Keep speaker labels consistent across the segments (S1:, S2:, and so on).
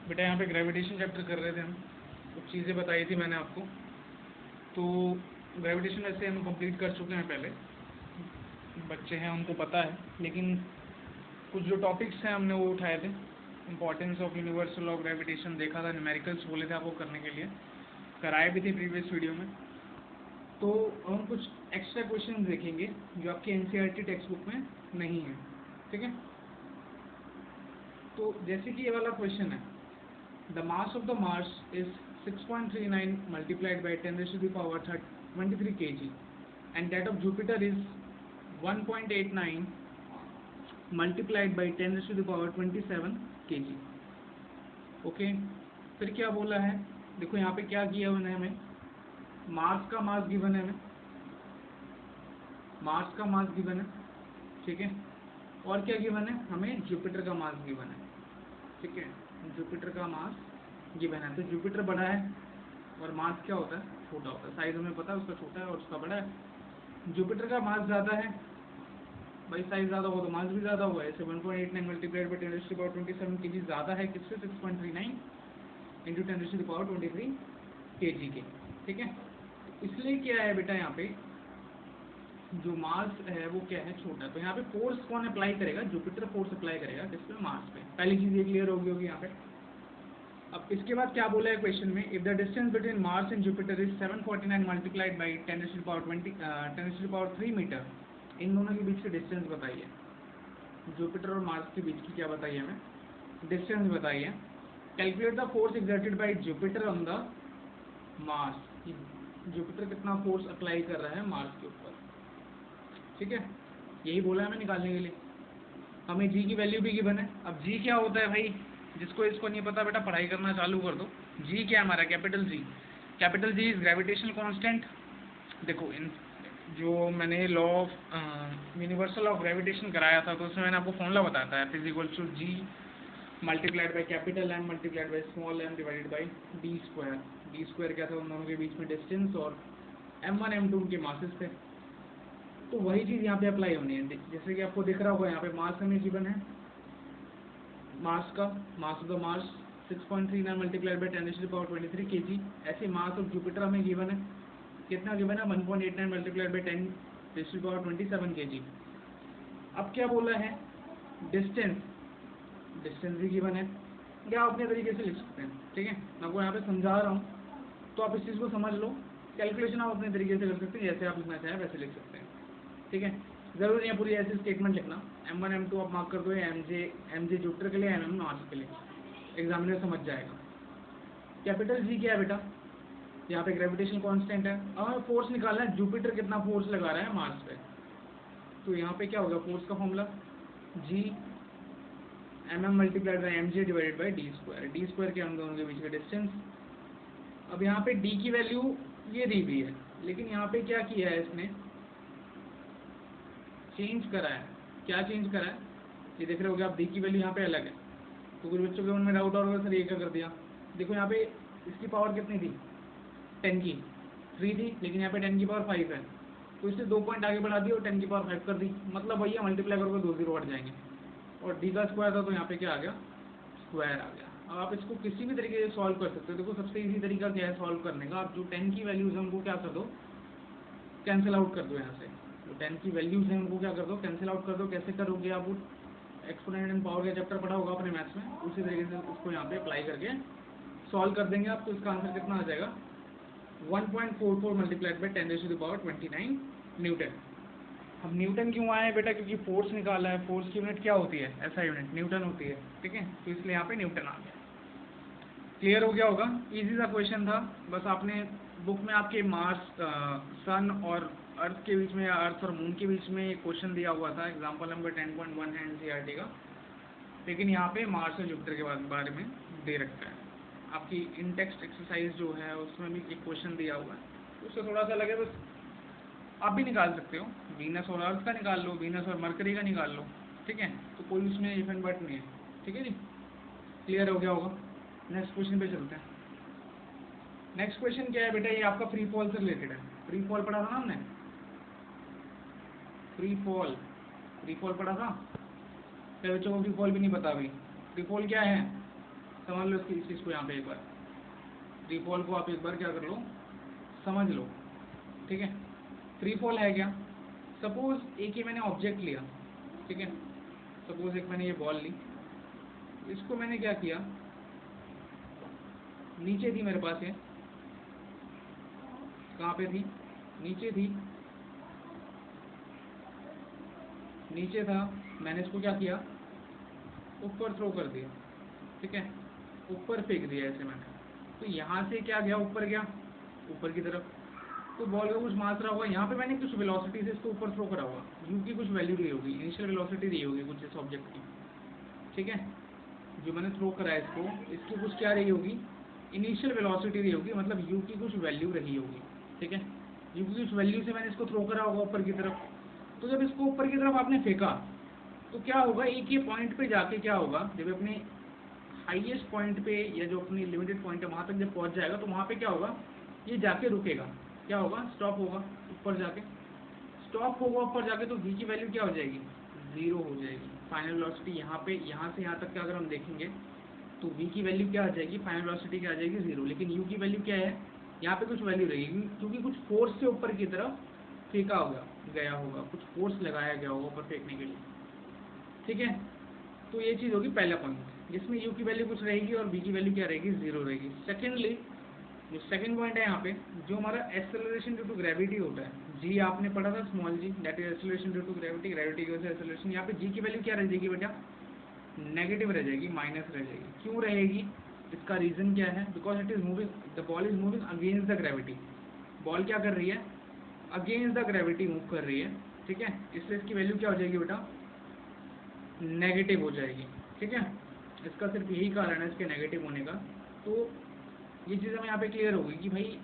S1: बेटा यहाँ पे ग्रेविटेशन चैप्टर कर रहे थे हम, कुछ चीज़ें बताई थी मैंने आपको। तो ग्रेविटेशन वैसे हम कंप्लीट कर चुके हैं, पहले बच्चे हैं उनको पता है, लेकिन कुछ जो टॉपिक्स हैं हमने वो उठाए थे। Importance of universal law of gravitation देखा था, न्यूमेरिकल्स बोले थे आपको करने के लिए, कराए भी थे प्रीवियस वीडियो में। तो हम कुछ एक्स्ट्रा क्वेश्चन देखेंगे जो आपके एनसीईआरटी टेक्स्ट बुक में नहीं है, ठीक है। तो जैसे कि ये वाला क्वेश्चन है, the mass of the Mars is 6.39 multiplied by 10 raised to the power 23 kg and that of Jupiter is 1.89 multiplied by 10 raised to the power 27 kg। Okay, फिर क्या बोला है, देखो यहाँ पे क्या किया उन्होंने, हमें मार्स का मास गिवन है, हमें मार्स का मास गिवन है, ठीक है। और क्या गिवन है, हमें जुपिटर का मास गिवन है, ठीक है। जुपिटर का मास गिवन है, तो जुपिटर बड़ा है और मास क्या होता है, छोटा होता है। साइज हमें पता है उसका छोटा है और उसका बड़ा है। जुपिटर का मास ज़्यादा है, भाई साइज ज़्यादा हो तो मास भी ज़्यादा हुआ है। ऐसे 1.89 मल्टीप्लाइड बाई 10⁻27 kg ज़्यादा है किससे, 6.39 इंटू 10⁻23 kg के, ठीक है। इसलिए क्या है बेटा, यहाँ पे जो मास है वो क्या है, छोटा। तो यहाँ पे फोर्स कौन अप्लाई करेगा, जुपिटर फोर्स अप्लाई करेगा किस पे, मास पे। पहली चीज़ ये क्लियर होगी यहाँ पे। अब इसके बाद क्या बोला है क्वेश्चन में, if the distance between Mars and Jupiter is 749 multiplied by 10⁻3 meter, इन दोनों के बीच की डिस्टेंस बताइए। जुपिटर और मार्स के बीच की क्या बताइए, हमें डिस्टेंस बताइए। Calculate the force exerted by Jupiter on the Mars, Jupiter कितना फोर्स अप्लाई कर रहा है मार्स के ऊपर, ठीक है। यही बोला है हमें निकालने के लिए। हमें जी की वैल्यू भी गिवन है। अब जी क्या होता है भाई, जिसको इसको नहीं पता बेटा पढ़ाई करना चालू कर दो। जी क्या है हमारा, capital G. Capital G is gravitational constant. देखो इन जो मैंने law of universal of gravitation कराया था, तो उसमें मैंने आपको फॉर्मूला बताया था, F is equal to G multiplied by capital M multiplied by small m divided by D square. D square क्या था, उन दोनों के बीच में डिस्टेंस, और m1 m2 उनके मासेस थे। तो वही चीज़ यहाँ पे अप्लाई होनी है। जैसे कि आपको दिख रहा होगा यहाँ पे मास हमें गिवन है, मास का मास of the Mars 6.39 multiplied by 10⁻23 kg। ऐसे मास ऑफ जुपिटर हमें गिवन है, कितना गिवन है, 1.89 मल्टीप्लाइड बाई 10⁻27 kg। अब क्या बोला है, डिस्टेंस, डिस्टेंस भी गिवन है, या आप अपने तरीके से लिख सकते हैं, ठीक है। मैं आपको यहाँ पे समझा रहा हूँ तो आप इस चीज़ को समझ लो। कैलकुलेशन आप अपने तरीके से कर सकते हैं, जैसे आप लिखना चाहें वैसे लिख सकते हैं, ठीक है। जरूर नहीं है पूरी ऐसे स्टेटमेंट लिखना। m1 m2 आप मार्क कर दो, एम जे जुपिटर के लिए, mm मार्स के लिए, एग्जामिनर समझ जाएगा। कैपिटल जी क्या है बेटा, यहाँ पे ग्रेविटेशन कांस्टेंट है। अब हमें फोर्स निकालना है, जुपिटर कितना फोर्स लगा रहा है मार्स पे। तो यहाँ पे क्या होगा, फोर्स का formula G mm multiplied by M J divided by D square. D square के हम दोनों के बीच का डिस्टेंस। अब यहाँ पे डी की वैल्यू ये दी हुई है, लेकिन यहाँ पे क्या किया है इसने, चेंज करा है। क्या चेंज करा है, ये देख रहे हो, आप डी की वैल्यू यहाँ पे अलग है। तो कुछ बच्चों के मन में डाउट और सर ये क्या कर दिया। देखो यहाँ पे इसकी पावर कितनी थी, 10 की 3 थी, लेकिन यहाँ पे 10 की पावर 5 है। तो इससे 2 पॉइंट आगे बढ़ा दी और 10 की पावर 5 कर दी। मतलब भैया मल्टीप्लाई करोगे 2 0 बढ़ जाएंगे, और डी का स्क्वायर था तो यहाँ पे क्या आ गया, स्क्वायर आ गया। अब आप इसको किसी भी तरीके से सॉल्व कर सकते हो। देखो सबसे इजी तरीका क्या है सॉल्व करने का, आप जो 10 की वैल्यूज है उनको क्या कर दो, कैंसिल आउट कर दो। यहाँ से जो 10 की वैल्यूज हैं उनको क्या कर दो, कैंसिल आउट कर दो। कैसे करोगे आप, वो एक्सपोनेंट एंड पावर का चैप्टर पढ़ा होगा अपने मैथ्स में, उसी तरीके से उसको यहाँ पे अप्लाई करके सॉल्व कर देंगे आप। तो इसका आंसर कितना आ जाएगा, 1.44 मल्टीप्लाइड बाई 10⁻29 न्यूटन। अब न्यूटन क्यों आया है बेटा, क्योंकि फोर्स निकाला है। फोर्स की यूनिट क्या होती है, ऐसा यूनिट न्यूटन होती है, ठीक है। तो इसलिए यहाँ पे न्यूटन आ गया। क्लियर हो गया होगा, इजी सा क्वेश्चन था। बस आपने बुक में आपके मार्स सन और अर्थ के बीच में, या अर्थ और मून के बीच में एक क्वेश्चन दिया हुआ था, एग्जाम्पल नंबर 10.1 है एनसीईआरटी का, लेकिन यहाँ पे मार्स और जुपिटर के बारे में दे रखा है। आपकी इन टेक्स्ट एक्सरसाइज जो है उसमें भी एक क्वेश्चन दिया हुआ है, उससे थोड़ा सा लगे बस आप भी निकाल सकते हो। वीनस और अर्थ का निकाल लो, वीनस और मरकरी का निकाल लो, ठीक है। तो कोई उसमें इफ एंड बट नहीं है, ठीक है जी। क्लियर हो गया होगा। नेक्स्ट क्वेश्चन पे चलते हैं। नेक्स्ट क्वेश्चन क्या है बेटा, ये आपका फ्री फॉल से रिलेटेड है। फ्री फॉल पढ़ा था ना हमने, फ्री फॉल, फ्री फॉल पढ़ा था। कई बच्चों को फ्री फॉल भी नहीं पता अभी। फ्री फॉल क्या है, समझ लो इस चीज़ को यहाँ पे एक बार, फ्री फॉल को आप एक बार क्या कर लो, समझ लो, ठीक है। फ्री फॉल है क्या, सपोज एक ही मैंने ऑब्जेक्ट लिया, ठीक है, सपोज एक मैंने ये बॉल ली, इसको मैंने क्या किया, नीचे थी मेरे पास, ये कहाँ पे थी, नीचे थी, नीचे था, मैंने इसको क्या किया, ऊपर थ्रो कर दिया, ठीक है, ऊपर फेंक दिया ऐसे मैंने, तो यहाँ से क्या गया, ऊपर गया, ऊपर की तरफ, तो बॉल का कुछ मात्रा होगा, यहाँ पे मैंने कुछ वेलोसिटी से इसको ऊपर थ्रो करा होगा, यू की कुछ वैल्यू दी होगी, इनिशियल वेलोसिटी दी होगी कुछ इस ऑब्जेक्ट की, ठीक है, जो मैंने थ्रो करा है इसको, इसकी कुछ क्या रही होगी, इनिशियल वेलोसिटी रही होगी, मतलब यू की कुछ वैल्यू रही होगी, ठीक है, यू की कुछ वैल्यू से मैंने इसको थ्रो करा होगा ऊपर की तरफ। तो जब इसको ऊपर की तरफ आपने फेंका तो क्या होगा, एक ही पॉइंट पे जाके क्या होगा, जब अपने हाईएस्ट पॉइंट पे या जो अपनी लिमिटेड पॉइंट है वहाँ तक जब पहुँच जाएगा तो वहाँ पे क्या होगा, ये जाके रुकेगा, क्या होगा, स्टॉप होगा, ऊपर जाके स्टॉप होगा, ऊपर जाके, तो v की वैल्यू क्या हो जाएगी, 0 हो जाएगी। फाइनल वेलोसिटी यहाँ पे, यहाँ से यहाँ तक का अगर हम देखेंगे तो v की वैल्यू क्या आ जाएगी, फाइनल वेलोसिटी क्या आ जाएगी, 0, लेकिन u की वैल्यू क्या है, यहाँ पे कुछ वैल्यू रहेगी, क्योंकि कुछ फोर्स से ऊपर की तरफ फेंका होगा, गया होगा, कुछ फोर्स लगाया गया होगा ऊपर फेंकने के लिए, ठीक है। तो ये चीज़ होगी पहला पॉइंट, जिसमें u की वैल्यू कुछ रहेगी और v की वैल्यू क्या रहेगी, 0 रहेगी। सेकेंडली, जो सेकंड पॉइंट है यहाँ पे, जो हमारा एक्सेलरेशन ड्यू टू ग्रेविटी होता है, जी आपने पढ़ा था, small g, that is acceleration due to gravity, gravity की वजह से एक्सेलरेशन, यहाँ पे जी की वैल्यू क्या रह जाएगी बेटा, नेगेटिव रह जाएगी, माइनस रह जाएगी। क्यों रहेगी, इसका रीज़न क्या है, because it is moving, the ball is moving against the gravity, ball क्या कर रही है, अगेंस्ट द ग्रेविटी मूव कर रही है, ठीक है, इसलिए इसकी वैल्यू क्या हो जाएगी बेटा, नेगेटिव हो जाएगी, ठीक है। इसका सिर्फ यही कारण है इसके नेगेटिव होने का। तो ये चीज़ हमें यहाँ पे क्लियर होगी कि भाई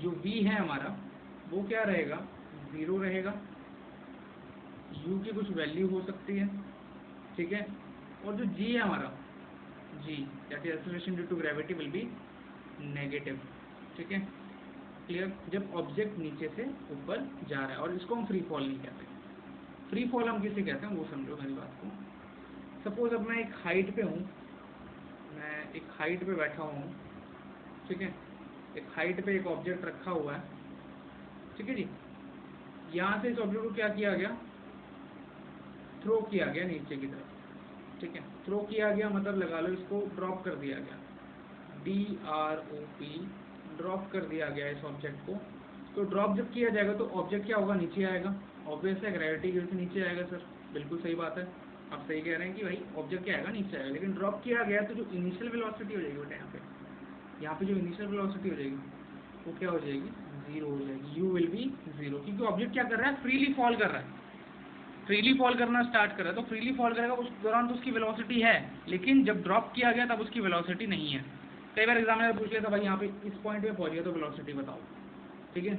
S1: जो v है हमारा वो क्या रहेगा, 0 रहेगा, u की कुछ वैल्यू हो सकती है, ठीक है, और जो g है हमारा, g that is acceleration due to gravity will be negative, ठीक है, क्लियर। जब ऑब्जेक्ट नीचे से ऊपर जा रहा है, और इसको हम फ्री फॉल नहीं कहते, फ्री फॉल हम किसे कहते हैं वो समझो मेरी बात को। सपोज अब मैं एक हाइट पे हूँ, मैं एक हाइट पे बैठा हूँ, ठीक है, एक हाइट पे एक ऑब्जेक्ट रखा हुआ है, ठीक है जी, यहाँ से इस ऑब्जेक्ट को क्या किया गया, थ्रो किया गया नीचे की तरफ, ठीक है, थ्रो किया गया मतलब लगा लो इसको ड्रॉप कर दिया गया, DROP, ड्रॉप कर दिया गया इस ऑब्जेक्ट को। तो ड्रॉप जब किया जाएगा तो ऑब्जेक्ट क्या होगा, नीचे आएगा, ऑब्वियस है, ग्रेविटी की वजह से नीचे आएगा सर, बिल्कुल सही बात है, आप सही कह रहे हैं कि भाई ऑब्जेक्ट क्या आएगा, नीचे आएगा, लेकिन ड्रॉप किया गया तो जो इनिशियल वेलोसिटी हो जाएगी बेटा, यहाँ पे जो इनिशियल वेलोसिटी हो जाएगी वो क्या हो जाएगी, 0 हो जाएगी, u विल बी 0, क्योंकि ऑब्जेक्ट क्या कर रहा है, फ्रीली फॉल कर रहा है, फ्रीली फॉल करना स्टार्ट कर रहा है, तो फ्रीली फॉल करेगा उस दौरान तो उसकी वेलोसिटी है, लेकिन जब ड्रॉप किया गया तब उसकी वेलोसिटी नहीं है। कई बार एग्जामिनर पूछ लिया था भाई यहाँ पे इस पॉइंट पे पहुँच गया तो वेलोसिटी बताओ, ठीक है,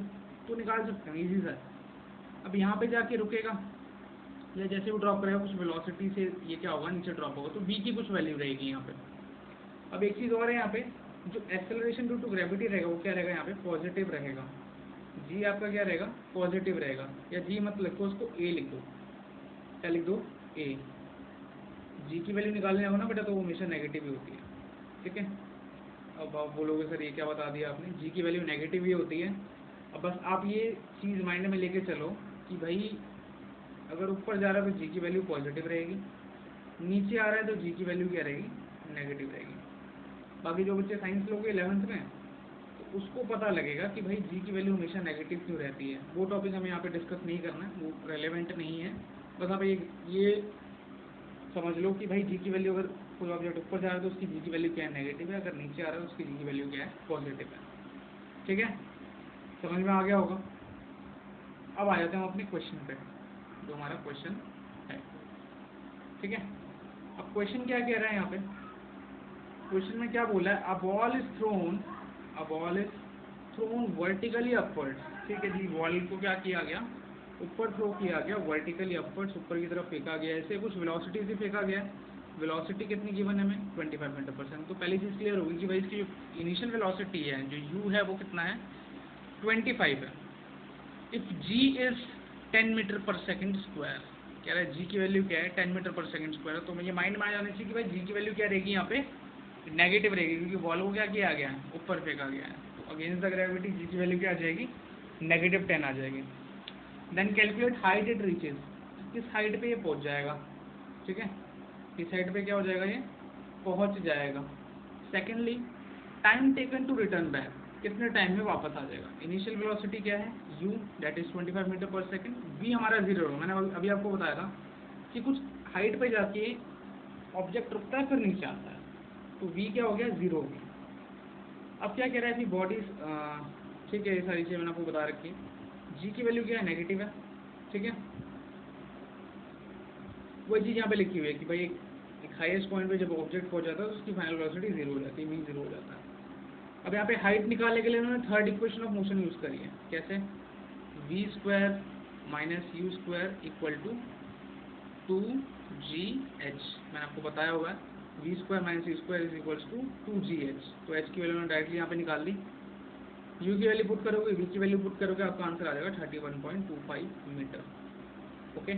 S1: तो निकाल सकते हैं ईजी सर। अब यहाँ पे जाके रुकेगा या जैसे वो ड्रॉप करेगा कुछ वेलोसिटी से ये क्या होगा, नीचे ड्रॉप होगा, तो v की कुछ वैल्यू रहेगी यहाँ पे। अब एक चीज़ और है, यहाँ पे जो एक्सेलरेशन ड्यू टू ग्रेविटी रहेगा वो क्या रहेगा, यहाँ पे पॉजिटिव रहेगा, जी आपका क्या रहेगा, पॉजिटिव रहेगा, या जी मत लिखो उसको a लिख दो, क्या लिख दो, a, जी की वैल्यू निकालने हो ना बेटा तो वो हमेशा नेगेटिव ही होती है, ठीक है। अब आप बोलोगे सर ये क्या बता दिया आपने, जी की वैल्यू नेगेटिव ही होती है। अब बस आप ये चीज़ माइंड में लेके चलो कि भाई अगर ऊपर जा रहा है तो जी की वैल्यू पॉजिटिव रहेगी, नीचे आ रहा है तो जी की वैल्यू क्या रहेगी, नेगेटिव रहेगी। बाकी जो बच्चे साइंस लोगे 11th में तो उसको पता लगेगा कि भाई जी की वैल्यू हमेशा नेगेटिव क्यों रहती है, वो टॉपिक हमें यहाँ पे डिस्कस नहीं करना है, वो रेलेवेंट नहीं है। बस आप ये समझ लो कि भाई जी की वैल्यू अगर कोई ऑब्जेक्ट ऊपर जा रहा है तो उसकी जी की वैल्यू क्या है, नेगेटिव है, अगर नीचे आ रहा है तो उसकी जी की वैल्यू क्या है, पॉजिटिव है, ठीक है, समझ में आ गया होगा। अब आ जाते हैं हम अपने क्वेश्चन पे, जो हमारा क्वेश्चन है, ठीक है। अब क्वेश्चन क्या कह रहा है यहाँ पे, क्वेश्चन में क्या बोला है, a ball is thrown vertically upward, ठीक है जी, बॉल को क्या किया गया, ऊपर थ्रो किया गया, वर्टिकली अपवर्ड्स, ऊपर की तरफ फेंका गया, ऐसे कुछ वेलोसिटी से फेंका गया। वेलोसिटी कितनी गिवन है हमें, 25 तो पहली चीज़ क्लियर होगी कि भाई इसकी जो इनिशियल वेलोसिटी है, जो u है वो कितना है, 25 है। इफ g इज 10 मीटर पर सेकेंड स्क्वायर, कह रहा है g की वैल्यू क्या है, 10 मीटर पर सेकेंड स्क्वायर, तो मुझे माइंड में आ जाना चाहिए कि भाई g की वैल्यू क्या रहेगी यहाँ पे, नेगेटिव रहेगी, क्योंकि बॉल को क्या किया गया है, ऊपर फेंका गया है। तो अगेंस्ट द ग्रेविटी जी की वैल्यू क्या आ जाएगी, -10 आ जाएगी। Then calculate height it reaches, किस हाइट पे ये पहुंच जाएगा, ठीक है, किस हाइट पे क्या हो जाएगा, ये पहुंच जाएगा। Secondly time taken to return back, कितने टाइम में वापस आ जाएगा। इनिशियल वेलोसिटी क्या है u, दैट इज 25 मीटर पर सेकेंड। v हमारा 0 है, मैंने अभी आपको बताया था कि कुछ हाइट पे जाके ऑब्जेक्ट रुकता है फिर नीचे आता है, तो v क्या हो गया, 0 हो गया। अब क्या कह रहा है कि बॉडी, ठीक है, ये सारी चीज़ें मैंने आपको बता रखी है। g की वैल्यू क्या है, नेगेटिव है, ठीक है। वही चीज़ यहाँ पे लिखी हुई है कि भाई एक हाईएस्ट पॉइंट पे जब ऑब्जेक्ट पहुंच जाता है तो उसकी फाइनल वेलोसिटी 0 हो जाती है, मीन 0 हो जाता है। अब यहाँ पे हाइट निकालने के लिए उन्होंने third equation of motion use करी है। कैसे, v² - u² equal to 2gh, मैंने आपको बताया हुआ है v² - u² is equals to 2gh। तो h की वैल्यू मैंने डायरेक्टली यहाँ पे निकाल दी, u की वैल्यू पुट करोगे, v की वैल्यू पुट करोगे, आपका आंसर आ जाएगा 31.25 मीटर। ओके।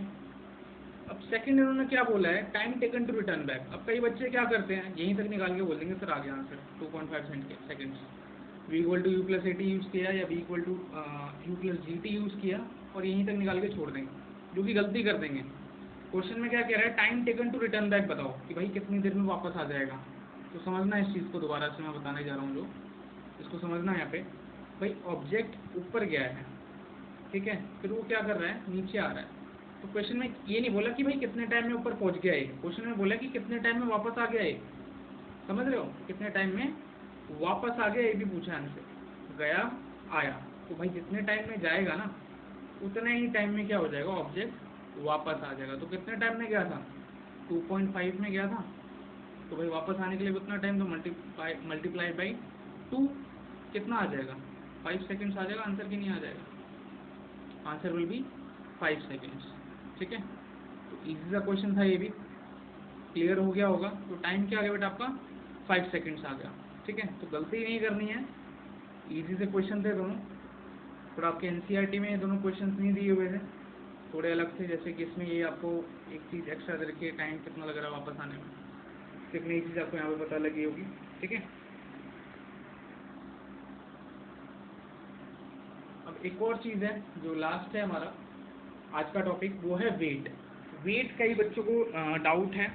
S1: अब सेकंड इन्होंने क्या बोला है, time taken to return back. अब कई बच्चे क्या करते हैं, यहीं तक निकाल के बोल देंगे सर आ गया answer 2.5 seconds. v = u+at use किया या v = u+gt यूज़ किया और यहीं तक निकाल के छोड़ देंगे, जो कि गलती कर देंगे। क्वेश्चन में क्या कह रहा है, time taken to return back बताओ कि भाई कितनी देर में वापस आ जाएगा। तो समझना इस चीज़ को, दोबारा से मैं बताने जा रहा हूँ, जो इसको समझना है यहाँ पे। भाई ऑब्जेक्ट ऊपर गया है, ठीक है, फिर वो क्या कर रहा है, नीचे आ रहा है। तो क्वेश्चन में ये नहीं बोला कि भाई कितने टाइम में ऊपर पहुंच गया है, क्वेश्चन में बोला कि कितने टाइम में वापस आ गया है। समझ रहे हो, कितने टाइम में वापस आ गया, ये भी पूछा हमसे, गया आया। तो भाई जितने टाइम में जाएगा ना उतने ही टाइम में क्या हो जाएगा, ऑब्जेक्ट वापस आ जाएगा। तो कितने टाइम में गया था, 2.5 में गया था, तो भाई वापस आने के लिए कितना टाइम, तो मल्टीप्लाई बाई 2 कितना आ जाएगा, 5 सेकेंड्स आ जाएगा। आंसर की नहीं आ जाएगा, आंसर विल बी 5 सेकेंड्स, ठीक है। तो इजी सा क्वेश्चन था, ये भी क्लियर हो गया होगा। तो टाइम क्या आ गया बेटा आपका, 5 सेकेंड्स आ गया, ठीक है। तो गलती नहीं करनी है, इजी से क्वेश्चन थे दोनों। थोड़ा आपके एनसीईआरटी में दोनों क्वेश्चन नहीं दिए हुए थे, थोड़े अलग थे। जैसे कि इसमें ये आपको एक चीज़ एक्स्ट्रा दे रखी है, टाइम कितना लग रहा है वापस आने में, तो एक नई चीज़ आपको यहाँ पे पता लगी होगी, ठीक है। अब एक और चीज़ है जो लास्ट है हमारा आज का टॉपिक, वो है वेट। वेट कई बच्चों को डाउट है।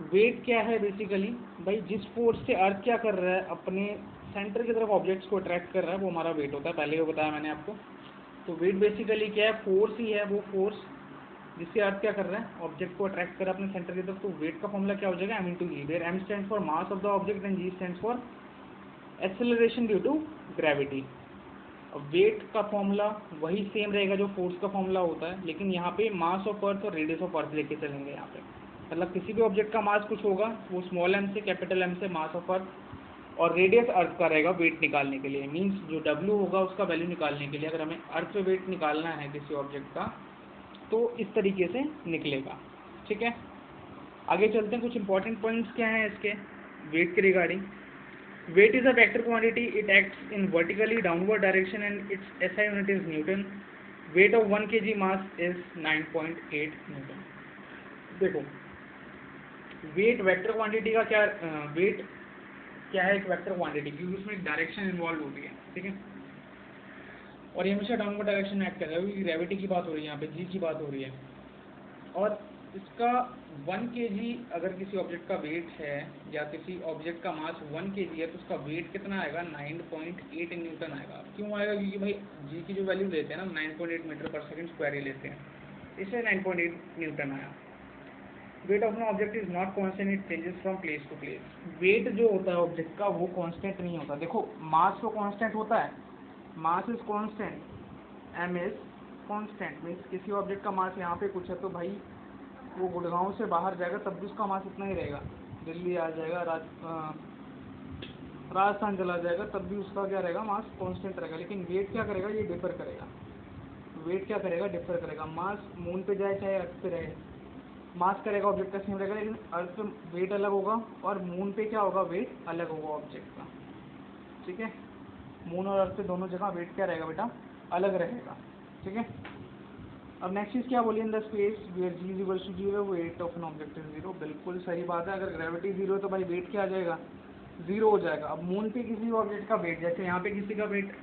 S1: वेट क्या है बेसिकली, भाई जिस फोर्स से अर्थ क्या कर रहा है, अपने सेंटर की तरफ ऑब्जेक्ट्स को अट्रैक्ट कर रहा है, वो हमारा वेट होता है। पहले ही बताया मैंने आपको। तो वेट बेसिकली क्या है, फोर्स ही है, वो फोर्स जिससे अर्थ क्या कर रहा है, ऑब्जेक्ट को अट्रैक्ट कर रहा है अपने सेंटर की तरफ। तो वेट का फॉर्मूला क्या हो जाएगा, m/g, where m stands for mass of the object and g stands for acceleration due to gravity. अब वेट का फॉर्मूला वही सेम रहेगा जो फोर्स का फॉर्मूला होता है, लेकिन यहाँ पे मास ऑफ अर्थ और रेडियस ऑफ अर्थ लेके चलेंगे यहाँ पे। मतलब किसी भी ऑब्जेक्ट का मास कुछ होगा, वो स्मॉल m से कैपिटल M से मास ऑफ अर्थ, और रेडियस अर्थ का रहेगा वेट निकालने के लिए। मींस जो W होगा उसका वैल्यू निकालने के लिए, अगर हमें अर्थ पे वेट निकालना है किसी ऑब्जेक्ट का, तो इस तरीके से निकलेगा, ठीक है। आगे चलते हैं, कुछ इंपॉर्टेंट पॉइंट्स क्या हैं इसके वेट के regarding. Weight is a vector quantity. It acts in vertically downward direction and its SI unit is Newton. Weight of 1 kg mass is 9.8 Newton. देखो वेट वेक्टर क्वांटिटी का क्या, वेट क्या है, एक वेक्टर क्वांटिटी, क्योंकि उसमें एक डायरेक्शन इन्वॉल्व होती है, ठीक है। और ये हमेशा डाउनवर्ड डायरेक्शन में एक्ट कर रहा है, क्योंकि ग्रेविटी की बात हो रही है यहाँ पे, जी की बात हो रही है। और इसका 1 kg अगर किसी ऑब्जेक्ट का वेट है, या किसी ऑब्जेक्ट का मास 1 kg है, तो उसका वेट कितना आएगा, 9.8 न्यूटन आएगा। क्यों आएगा, क्योंकि भाई जी की जो वैल्यू लेते हैं ना, 9.8 मीटर पर सेकंड स्क्वायर ही लेते हैं, इसलिए 9.8 न्यूटन आया। Weight of an object is not constant, it changes from place to place. Weight जो होता है ऑब्जेक्ट का वो कॉन्स्टेंट नहीं होता। देखो मास तो कॉन्स्टेंट होता है, mass is constant, m is constant. Means किसी ऑब्जेक्ट का मास यहाँ पे कुछ है, तो भाई वो गुड़गांव से बाहर जाएगा तब भी उसका मास इतना ही रहेगा, दिल्ली आ जाएगा, राजस्थान चला जाएगा तब भी उसका क्या रहेगा, मास कांस्टेंट रहेगा। लेकिन वेट क्या करेगा, ये डिफर करेगा। वेट क्या करेगा, डिफर करेगा। मास मून पे जाए चाहे अर्थ पे रहे, मास करेगा ऑब्जेक्ट का सेम रहेगा, लेकिन अर्थ पे वेट अलग होगा और मून पे क्या होगा, वेट अलग होगा ऑब्जेक्ट का, ठीक है। मून और अर्थ पे दोनों जगह वेट क्या रहेगा बेटा, अलग रहेगा, ठीक है। अब नेक्स्ट चीज़ क्या बोली in the space where g is equal to 0 weight of an object is 0। बिल्कुल सही बात है, अगर ग्रेविटी 0 तो भाई वेट क्या आ जाएगा, 0 हो जाएगा। अब मून पे किसी ऑब्जेक्ट का वेट, जैसे यहाँ पे किसी का वेट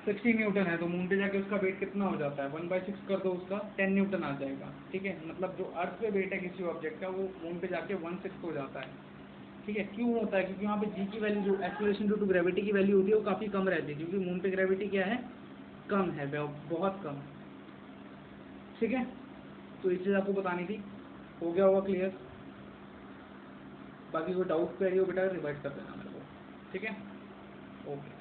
S1: 60 न्यूटन है, तो मून पे जाके उसका वेट कितना हो जाता है, 1/6 कर दो उसका 10 न्यूटन आ जाएगा। ठीक है, मतलब जो अर्थ पे वेट है किसी ऑब्जेक्ट का वो मून पे जाके 1/6 हो जाता है। ठीक है, क्यों होता है, क्योंकि वहाँ पे जी की वैल्यू, जो एक्सीलरेशन ड्यू टू ग्रेविटी की वैल्यू होती है वो काफ़ी कम रहती है, क्योंकि मून पे ग्रेविटी क्या है, कम है, बहुत कम। ठीक है, तो ये चीज़ आपको बतानी थी। हो गया होगा क्लियर? बाकी कोई डाउट क्वेरी हो बेटा रिवाइज कर देना मेरे को। ठीक है, ओके।